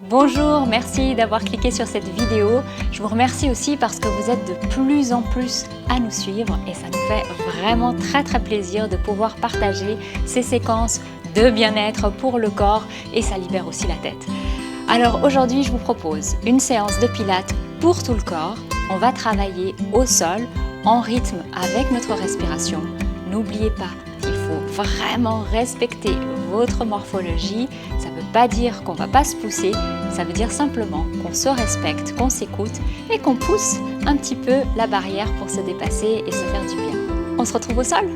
Bonjour, merci d'avoir cliqué sur cette vidéo. Je vous remercie aussi parce que vous êtes de plus en plus à nous suivre et ça nous fait vraiment très plaisir de pouvoir partager ces séquences de bien-être pour le corps et ça libère aussi la tête. Alors aujourd'hui, je vous propose une séance de pilates pour tout le corps. On va travailler au sol en rythme avec notre respiration. N'oubliez pas qu'il faut vraiment respecter votre morphologie. Ça ne veut pas dire qu'on ne va pas se pousser, ça veut dire simplement qu'on se respecte, qu'on s'écoute et qu'on pousse un petit peu la barrière pour se dépasser et se faire du bien. On se retrouve au sol ?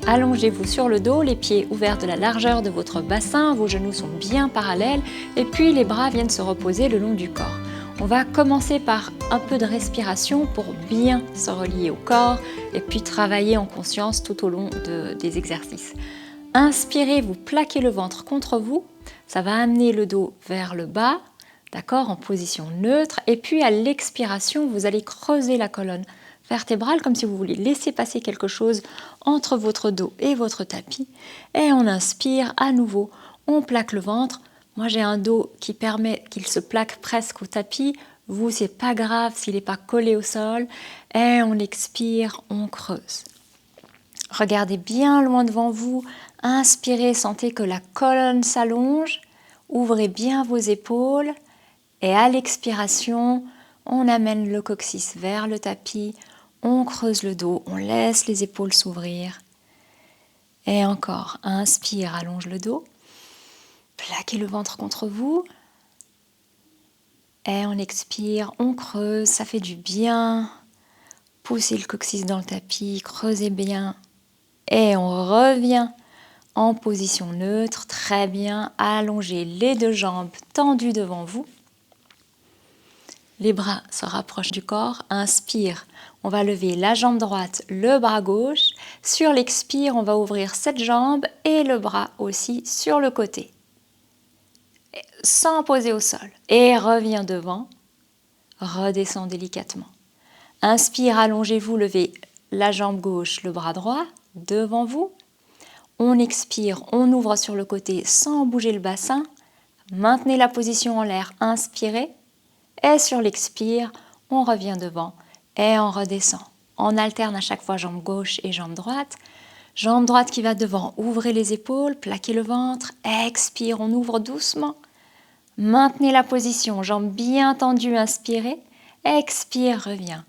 Allongez-vous sur le dos, les pieds ouverts de la largeur de votre bassin, vos genoux sont bien parallèles et puis les bras viennent se reposer le long du corps. On va commencer par un peu de respiration pour bien se relier au corps et puis travailler en conscience tout au long des exercices. Inspirez, vous plaquez le ventre contre vous, ça va amener le dos vers le bas, d'accord, en position neutre. Et puis à l'expiration, vous allez creuser la colonne vertébrale comme si vous vouliez laisser passer quelque chose entre votre dos et votre tapis. Et on inspire à nouveau, on plaque le ventre. Moi j'ai un dos qui permet qu'il se plaque presque au tapis. Vous, c'est pas grave s'il n'est pas collé au sol. Et on expire, on creuse. Regardez bien loin devant vous. Inspirez, sentez que la colonne s'allonge. Ouvrez bien vos épaules. Et à l'expiration, on amène le coccyx vers le tapis. On creuse le dos, on laisse les épaules s'ouvrir. Et encore, inspire, allonge le dos. Plaquez le ventre contre vous. Et on expire, on creuse, ça fait du bien. Poussez le coccyx dans le tapis, creusez bien. Et on revient en position neutre, très bien. Allongez les deux jambes tendues devant vous. Les bras se rapprochent du corps. Inspire, on va lever la jambe droite, le bras gauche. Sur l'expire, on va ouvrir cette jambe et le bras aussi sur le côté. Sans poser au sol. Et reviens devant. Redescends délicatement. Inspire, allongez-vous, levez la jambe gauche, le bras droit devant vous. On expire, on ouvre sur le côté sans bouger le bassin. Maintenez la position en l'air, inspirez. Et sur l'expire, on revient devant et on redescend. On alterne à chaque fois jambe gauche et jambe droite. Jambe droite qui va devant, ouvrez les épaules, plaquez le ventre. Expire, on ouvre doucement. Maintenez la position, jambes bien tendues, inspirez. Expire, reviens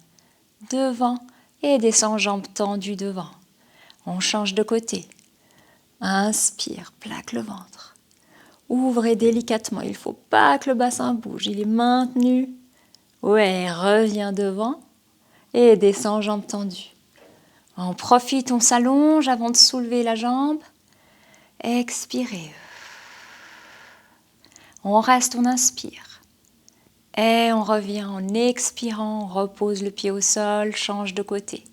devant et descend, jambes tendues devant. On change de côté. Inspire, plaque le ventre. Ouvrez délicatement, il ne faut pas que le bassin bouge, il est maintenu. Ouais, reviens devant et descend, jambes tendues. On profite, on s'allonge avant de soulever la jambe. Expirez. On reste, on inspire. Et on revient en expirant, on repose le pied au sol, change de côté.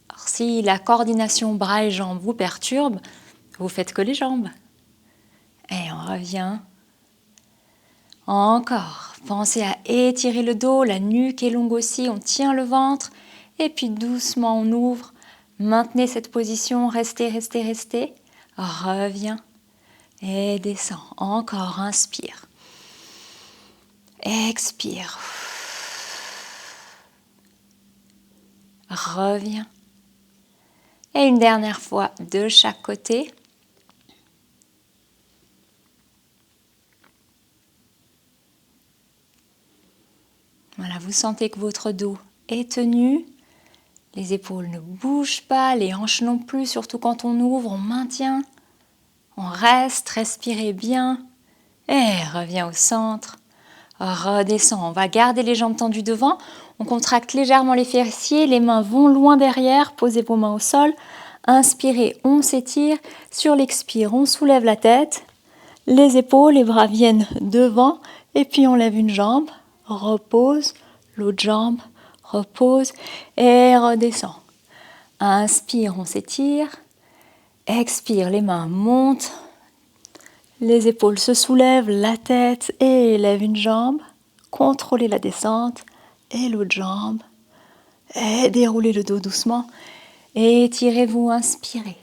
Alors, si la coordination bras et jambes vous perturbe, vous faites que les jambes. Et on revient. Encore. Pensez à étirer le dos, la nuque est longue aussi, on tient le ventre. Et puis doucement, on ouvre. Maintenez cette position, restez. Reviens. Et descend. Encore, inspire. Expire. Reviens. Et une dernière fois de chaque côté. Voilà, vous sentez que votre dos est tenu. Les épaules ne bougent pas, les hanches non plus, surtout quand on ouvre, on maintient. On reste, respirez bien. Et revient au centre. Redescend, on va garder les jambes tendues devant. On contracte légèrement les fessiers, les mains vont loin derrière. Posez vos mains au sol. Inspirez, on s'étire. Sur l'expire, on soulève la tête. Les épaules, les bras viennent devant. Et puis on lève une jambe. Repose, l'autre jambe, repose et redescend. Inspire, on s'étire. Expire, les mains montent. Les épaules se soulèvent, la tête et élève une jambe. Contrôlez la descente et l'autre jambe. Et déroulez le dos doucement. Et étirez-vous, inspirez.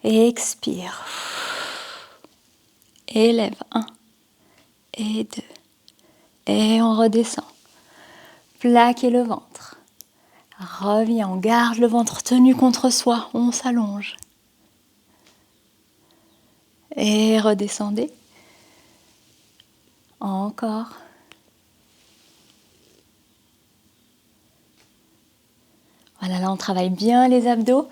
Et expire. Élève. 1 et 2. Et on redescend. Plaquez le ventre. Reviens, on garde le ventre tenu contre soi. On s'allonge. Et redescendez. Encore. Voilà, là on travaille bien les abdos.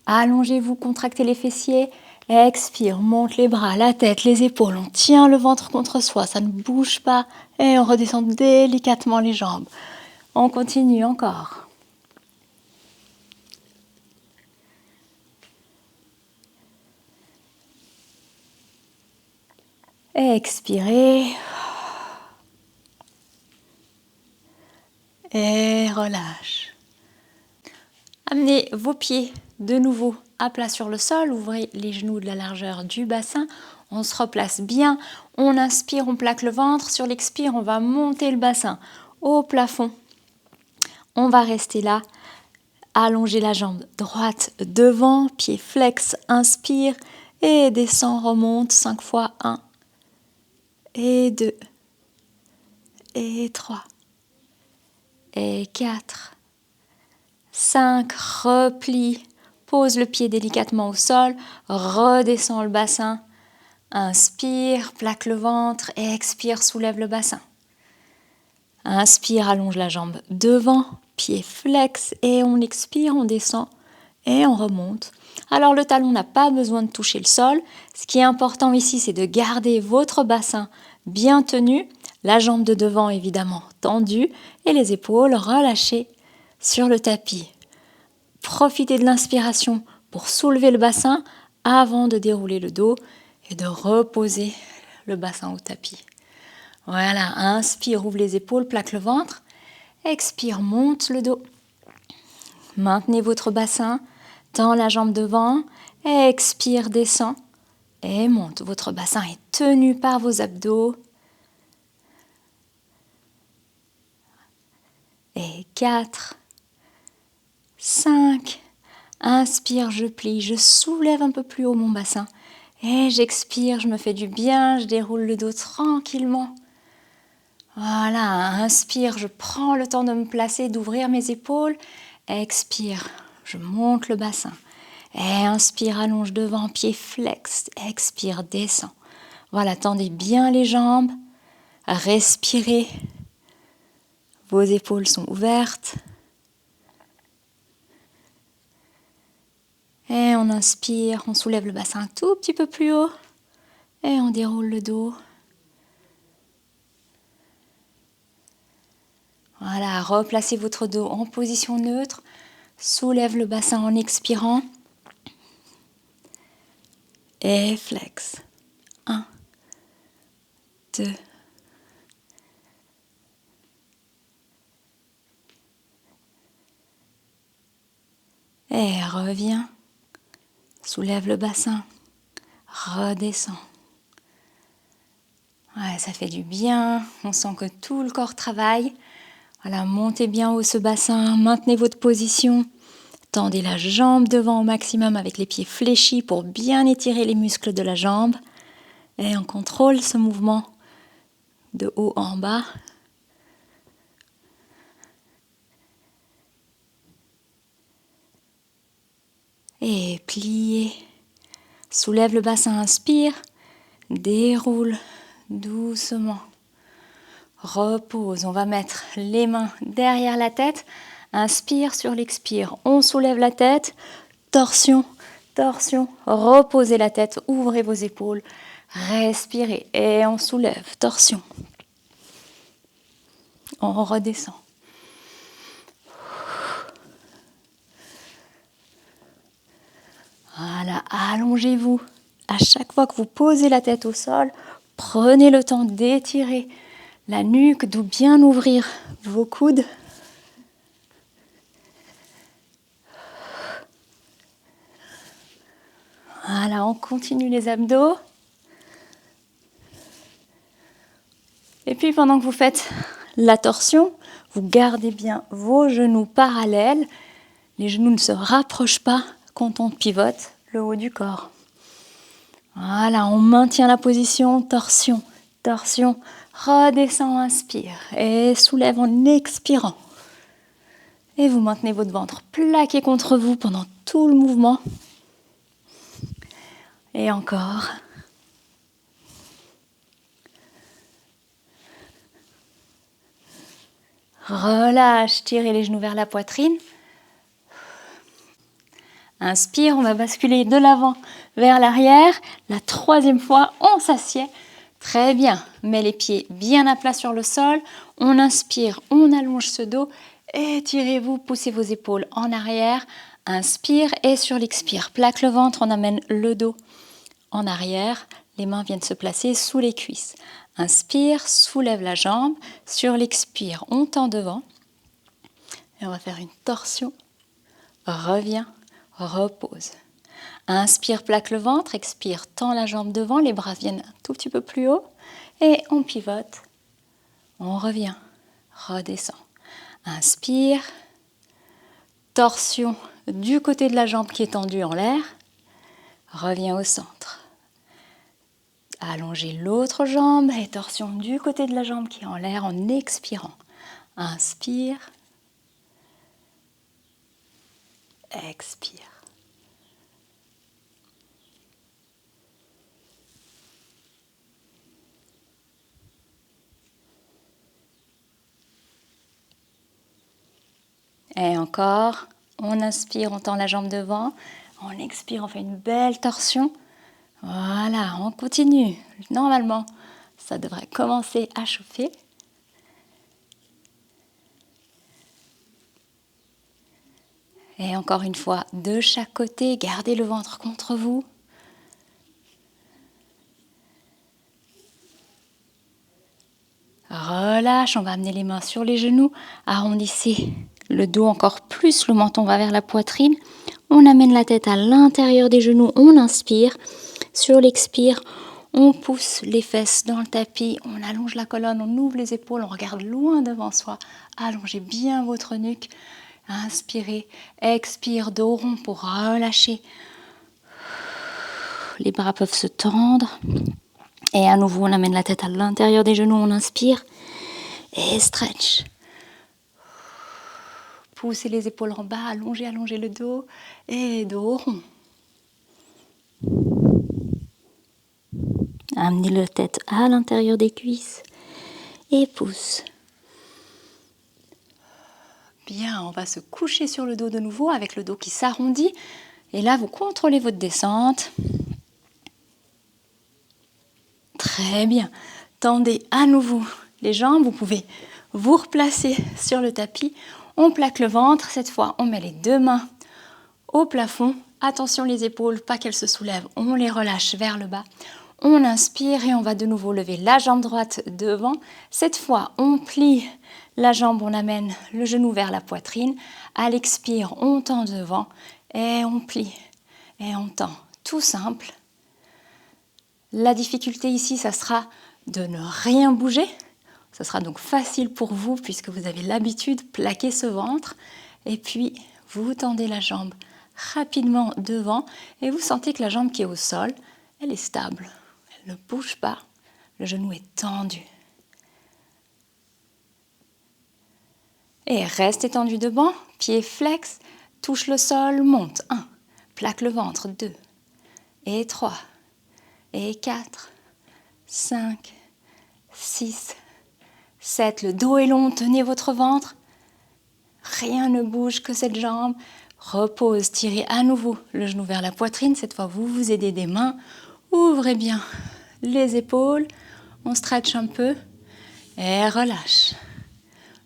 Allongez-vous, contractez les fessiers. Expire, monte les bras, la tête, les épaules. On tient le ventre contre soi, ça ne bouge pas. Et on redescend délicatement les jambes. On continue encore. Expirez. Et relâche. Amenez vos pieds de nouveau à plat sur le sol. Ouvrez les genoux de la largeur du bassin. On se replace bien. On inspire, on plaque le ventre. Sur l'expire, on va monter le bassin au plafond. On va rester là. Allonger la jambe droite devant. Pied flex. Inspire. Et descend, remonte 5 fois. 1. Et 2. Et 3. Et 4, 5, replie, pose le pied délicatement au sol, redescend le bassin, inspire, plaque le ventre, expire, soulève le bassin. Inspire, allonge la jambe devant, pied flex et on expire, on descend et on remonte. Alors le talon n'a pas besoin de toucher le sol, ce qui est important ici c'est de garder votre bassin bien tenu, la jambe de devant évidemment tendue et les épaules relâchées sur le tapis. Profitez de l'inspiration pour soulever le bassin avant de dérouler le dos et de reposer le bassin au tapis. Voilà, inspire, ouvre les épaules, plaque le ventre. Expire, monte le dos. Maintenez votre bassin, tend la jambe devant. Expire, descend et monte. Votre bassin est tenu par vos abdos. Et 4, 5, inspire, je plie, je soulève un peu plus haut mon bassin. Et j'expire, je me fais du bien, je déroule le dos tranquillement. Voilà, inspire, je prends le temps de me placer, d'ouvrir mes épaules. Expire, je monte le bassin. Et inspire, allonge devant, pied flex. Expire, descend. Voilà, tendez bien les jambes. Respirez. Vos épaules sont ouvertes. Et on inspire, on soulève le bassin un tout petit peu plus haut. Et on déroule le dos. Voilà, replacez votre dos en position neutre. Soulève le bassin en expirant. Et flex. 1, 2. Et reviens. Soulève le bassin. Redescends. Ouais, ça fait du bien. On sent que tout le corps travaille. Voilà, montez bien haut ce bassin. Maintenez votre position. Tendez la jambe devant au maximum avec les pieds fléchis pour bien étirer les muscles de la jambe. Et on contrôle ce mouvement de haut en bas. Et pliez. Soulève le bassin, inspire. Déroule doucement. Repose. On va mettre les mains derrière la tête. Inspire sur l'expire. On soulève la tête. Torsion, torsion. Reposez la tête. Ouvrez vos épaules. Respirez. Et on soulève. Torsion. On redescend. Voilà, allongez-vous. À chaque fois que vous posez la tête au sol, prenez le temps d'étirer la nuque, d'où bien ouvrir vos coudes. Voilà, on continue les abdos. Et puis pendant que vous faites la torsion, vous gardez bien vos genoux parallèles. Les genoux ne se rapprochent pas quand on pivote le haut du corps. Voilà, on maintient la position, torsion, torsion. Redescend, inspire et soulève en expirant. Et vous maintenez votre ventre plaqué contre vous pendant tout le mouvement. Et encore. Relâche, tirez les genoux vers la poitrine. Inspire, on va basculer de l'avant vers l'arrière. La troisième fois, on s'assied. Très bien, mets les pieds bien à plat sur le sol. On inspire, on allonge ce dos. Étirez-vous, poussez vos épaules en arrière. Inspire et sur l'expire, plaque le ventre, on amène le dos en arrière. Les mains viennent se placer sous les cuisses. Inspire, soulève la jambe. Sur l'expire, on tend devant. Et on va faire une torsion. Reviens. Repose. Inspire, plaque le ventre, expire, tend la jambe devant, les bras viennent un tout petit peu plus haut et on pivote. On revient, redescend. Inspire, torsion du côté de la jambe qui est tendue en l'air. Reviens au centre. Allongez l'autre jambe et torsion du côté de la jambe qui est en l'air en expirant. Inspire, expire. Et encore, on inspire, on tend la jambe devant. On expire, on fait une belle torsion. Voilà, on continue. Normalement, ça devrait commencer à chauffer. Et encore une fois, de chaque côté, gardez le ventre contre vous. Relâche, on va amener les mains sur les genoux. Arrondissez le dos encore plus, le menton va vers la poitrine. On amène la tête à l'intérieur des genoux, on inspire. Sur l'expire, on pousse les fesses dans le tapis, on allonge la colonne, on ouvre les épaules, on regarde loin devant soi. Allongez bien votre nuque. Inspirez, expire, dos rond pour relâcher. Les bras peuvent se tendre. Et à nouveau, on amène la tête à l'intérieur des genoux, on inspire. Et stretch. Poussez les épaules en bas, allongez le dos. Et dos rond. Amenez la tête à l'intérieur des cuisses. Et pousse. Bien, on va se coucher sur le dos de nouveau avec le dos qui s'arrondit. Et là, vous contrôlez votre descente. Très bien. Tendez à nouveau les jambes. Vous pouvez vous replacer sur le tapis. On plaque le ventre. Cette fois, on met les deux mains au plafond. Attention les épaules, pas qu'elles se soulèvent. On les relâche vers le bas. On inspire et on va de nouveau lever la jambe droite devant. Cette fois, on plie la jambe, on amène le genou vers la poitrine. À l'expire, on tend devant et on plie et on tend. Tout simple. La difficulté ici, ça sera de ne rien bouger. Ce sera donc facile pour vous puisque vous avez l'habitude de plaquer ce ventre. Et puis, vous tendez la jambe rapidement devant et vous sentez que la jambe qui est au sol, elle est stable. Elle ne bouge pas. Le genou est tendu. Et reste étendu devant, pied flex, touche le sol, monte. 1, plaque le ventre, 2, et 3, et 4, 5, 6, 7. Le dos est long, tenez votre ventre. Rien ne bouge que cette jambe. Repose, tirez à nouveau le genou vers la poitrine. Cette fois, vous vous aidez des mains. Ouvrez bien les épaules. On stretch un peu et relâche.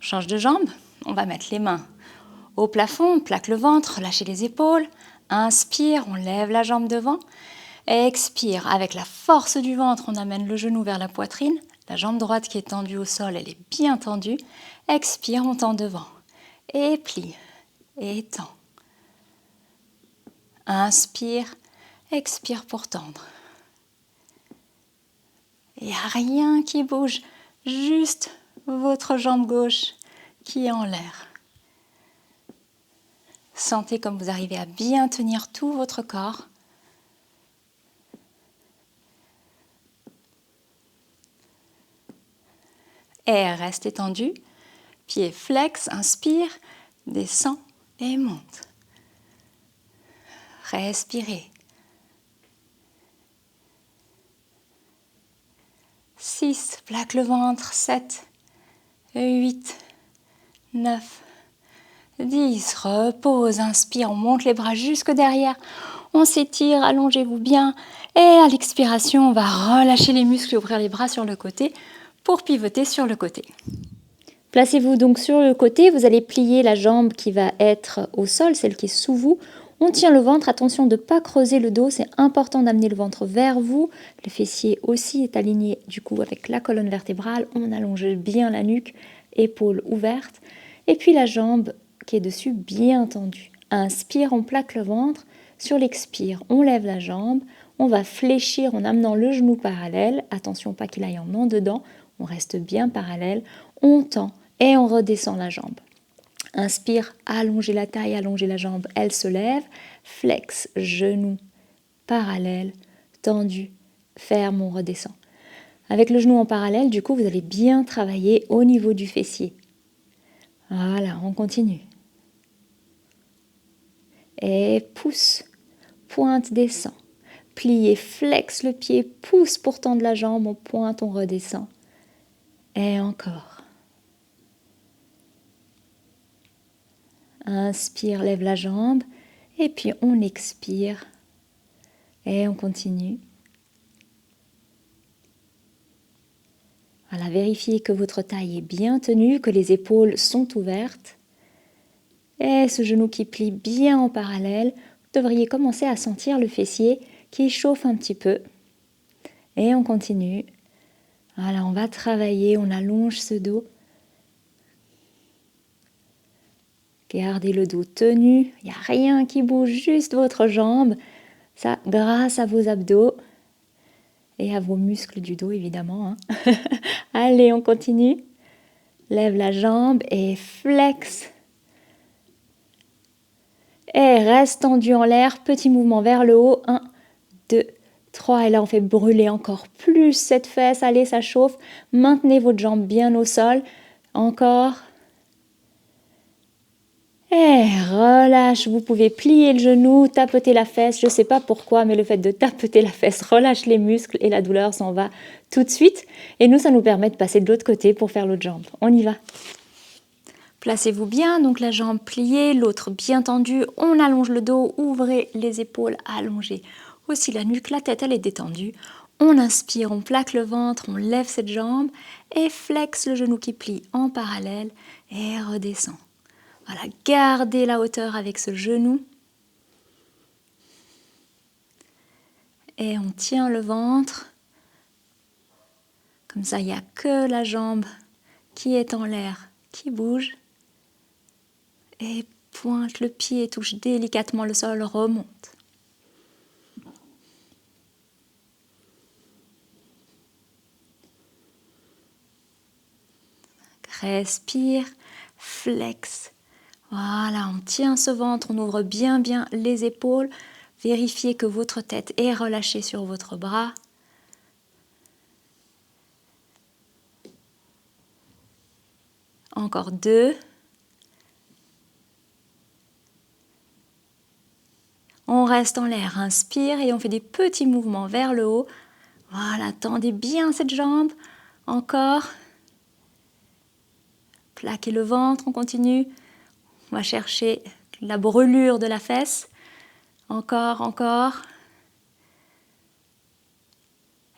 Change de jambe. On va mettre les mains au plafond, on plaque le ventre, relâchez les épaules. Inspire, on lève la jambe devant. Expire, avec la force du ventre, on amène le genou vers la poitrine. La jambe droite qui est tendue au sol, elle est bien tendue. Expire, on tend devant. Et plie, et tend. Inspire, expire pour tendre. Il n'y a rien qui bouge, juste votre jambe gauche qui est en l'air. Sentez comme vous arrivez à bien tenir tout votre corps. et reste étendu. Pied flex, inspire, descend et monte. Respirez. 6, plaque le ventre, 7, 8, 9, 10, repose, inspire, on monte les bras jusque derrière, on s'étire, allongez-vous bien et à l'expiration, on va relâcher les muscles et ouvrir les bras sur le côté pour pivoter sur le côté. Placez-vous donc sur le côté, vous allez plier la jambe qui va être au sol, celle qui est sous vous. On tient le ventre, attention de ne pas creuser le dos, c'est important d'amener le ventre vers vous. Le fessier aussi est aligné du coup avec la colonne vertébrale, on allonge bien la nuque, épaules ouvertes. Et puis la jambe qui est dessus bien tendue. Inspire, on plaque le ventre. Sur l'expire, on lève la jambe. On va fléchir en amenant le genou parallèle. Attention pas qu'il aille en dedans. On reste bien parallèle. On tend et on redescend la jambe. Inspire, allongez la taille, allongez la jambe. Elle se lève. Flex, genou parallèle, tendu, ferme, on redescend. Avec le genou en parallèle, du coup, vous allez bien travailler au niveau du fessier. Voilà, on continue. Et pousse, pointe, descend. Pliez, flex le pied, pousse pour tendre la jambe, on pointe, on redescend. Et encore. Inspire, lève la jambe. Et puis on expire. Et on continue. Voilà, vérifiez que votre taille est bien tenue, que les épaules sont ouvertes. Et ce genou qui plie bien en parallèle, vous devriez commencer à sentir le fessier qui chauffe un petit peu. Et on continue. Voilà, on va travailler, on allonge ce dos. Gardez le dos tenu, il n'y a rien qui bouge, juste votre jambe. Ça, grâce à vos abdos et à vos muscles du dos, évidemment. Hein. Allez, on continue. Lève la jambe et flex. Et reste tendu en l'air, petit mouvement vers le haut. 1, 2, 3. Et là, on fait brûler encore plus cette fesse. Allez, ça chauffe. Maintenez votre jambe bien au sol. Encore. Et relâche, vous pouvez plier le genou, tapoter la fesse, je ne sais pas pourquoi, mais le fait de tapoter la fesse relâche les muscles et la douleur s'en va tout de suite. Et nous, ça nous permet de passer de l'autre côté pour faire l'autre jambe. On y va. Placez-vous bien, donc la jambe pliée, l'autre bien tendue, on allonge le dos, ouvrez les épaules, allongez aussi la nuque, la tête elle est détendue. On inspire, on plaque le ventre, on lève cette jambe et flex le genou qui plie en parallèle et redescend. Voilà, gardez la hauteur avec ce genou. Et on tient le ventre. Comme ça, il n'y a que la jambe qui est en l'air, qui bouge. Et pointe le pied, touche délicatement le sol, remonte. Respire, flex. Voilà, on tient ce ventre, on ouvre bien les épaules. Vérifiez que votre tête est relâchée sur votre bras. Encore 2. On reste en l'air, inspire et on fait des petits mouvements vers le haut. Voilà, tendez bien cette jambe. Encore. Plaquez le ventre, on continue. On va chercher la brûlure de la fesse. Encore, encore.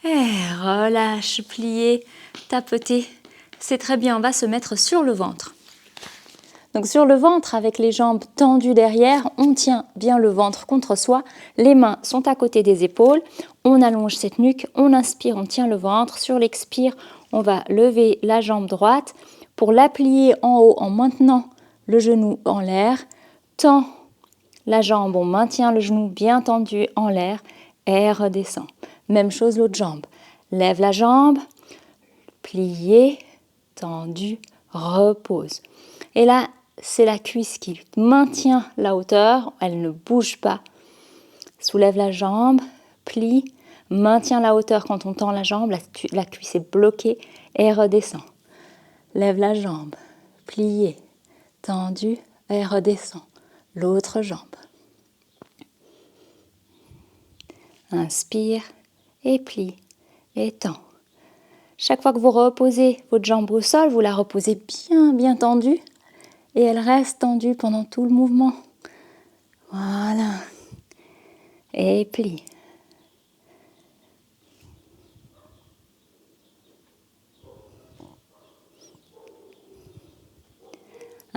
Et relâche, pliez, tapotez. C'est très bien, on va se mettre sur le ventre. Donc sur le ventre, avec les jambes tendues derrière, on tient bien le ventre contre soi. Les mains sont à côté des épaules. On allonge cette nuque, on inspire, on tient le ventre. Sur l'expire, on va lever la jambe droite pour la plier en haut en maintenant le genou en l'air. Tend la jambe, on maintient le genou bien tendu en l'air et redescend. Même chose l'autre jambe. Lève la jambe, plié, tendu, repose. Et là, c'est la cuisse qui maintient la hauteur, elle ne bouge pas. Soulève la jambe, plie, maintient la hauteur quand on tend la jambe, la cuisse est bloquée et redescend. Lève la jambe, plié, tendu et redescend. L'autre jambe. Inspire et plie et tend. Chaque fois que vous reposez votre jambe au sol, vous la reposez bien tendue et elle reste tendue pendant tout le mouvement. Voilà. Et plie.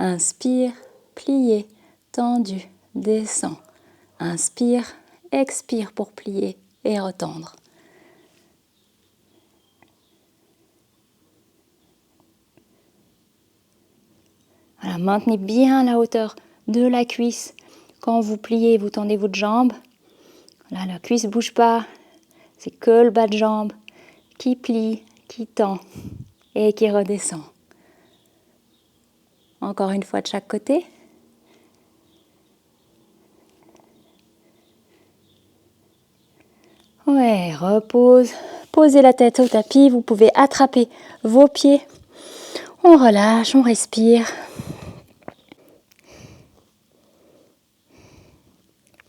Inspire, plié, tendu, descend. Inspire, expire pour plier et retendre. Voilà, maintenez bien la hauteur de la cuisse. Quand vous pliez, vous tendez votre jambe. Là, la cuisse ne bouge pas. C'est que le bas de jambe qui plie, qui tend et qui redescend. Encore une fois de chaque côté. Ouais, repose. Posez la tête au tapis. Vous pouvez attraper vos pieds. On relâche, on respire.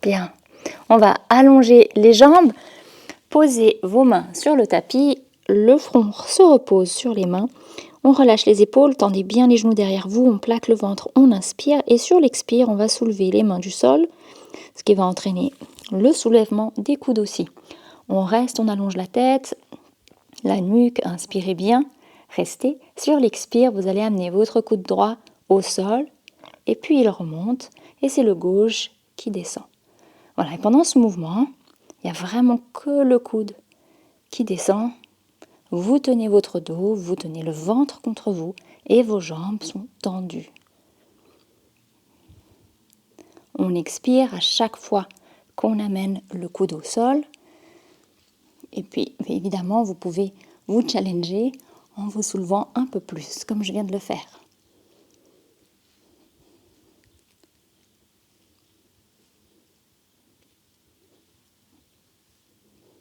Bien. On va allonger les jambes. Posez vos mains sur le tapis. Le front se repose sur les mains. On relâche les épaules, tendez bien les genoux derrière vous, on plaque le ventre, on inspire et sur l'expire, on va soulever les mains du sol, ce qui va entraîner le soulèvement des coudes aussi. On reste, on allonge la tête, la nuque, inspirez bien, restez. Sur l'expire, vous allez amener votre coude droit au sol et puis il remonte et c'est le gauche qui descend. Voilà, et pendant ce mouvement, il n'y a vraiment que le coude qui descend. Vous tenez votre dos, vous tenez le ventre contre vous et vos jambes sont tendues. On expire à chaque fois qu'on amène le coude au sol. Et puis, évidemment, vous pouvez vous challenger en vous soulevant un peu plus, comme je viens de le faire.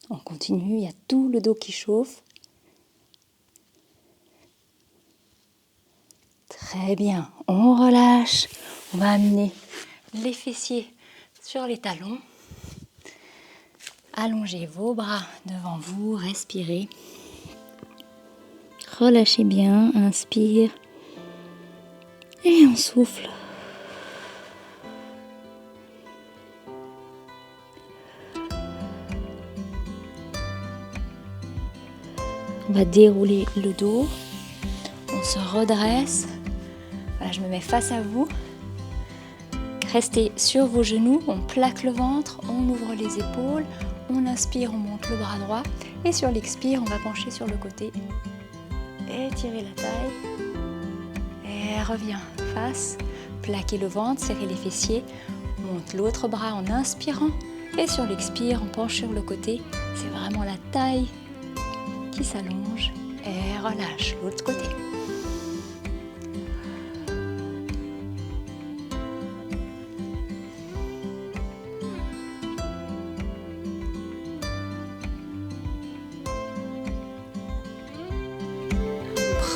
On continue, il y a tout le dos qui chauffe. Très bien, on relâche, on va amener les fessiers sur les talons. Allongez vos bras devant vous, respirez. Relâchez bien, inspire et on souffle. On va dérouler le dos, on se redresse. Voilà, je me mets face à vous. Restez sur vos genoux, on plaque le ventre, on ouvre les épaules, on inspire, on monte le bras droit et sur l'expire, on va pencher sur le côté. Étirez la taille et reviens face, plaquez le ventre, serrez les fessiers, monte l'autre bras en inspirant et sur l'expire, on penche sur le côté. C'est vraiment la taille qui s'allonge et relâche l'autre côté.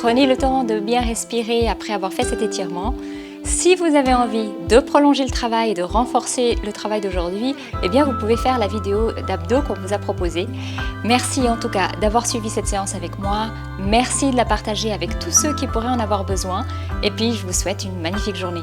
Prenez le temps de bien respirer après avoir fait cet étirement. Si vous avez envie de prolonger le travail et de renforcer le travail d'aujourd'hui, eh bien vous pouvez faire la vidéo d'abdos qu'on vous a proposée. Merci en tout cas d'avoir suivi cette séance avec moi. Merci de la partager avec tous ceux qui pourraient en avoir besoin. Et puis je vous souhaite une magnifique journée.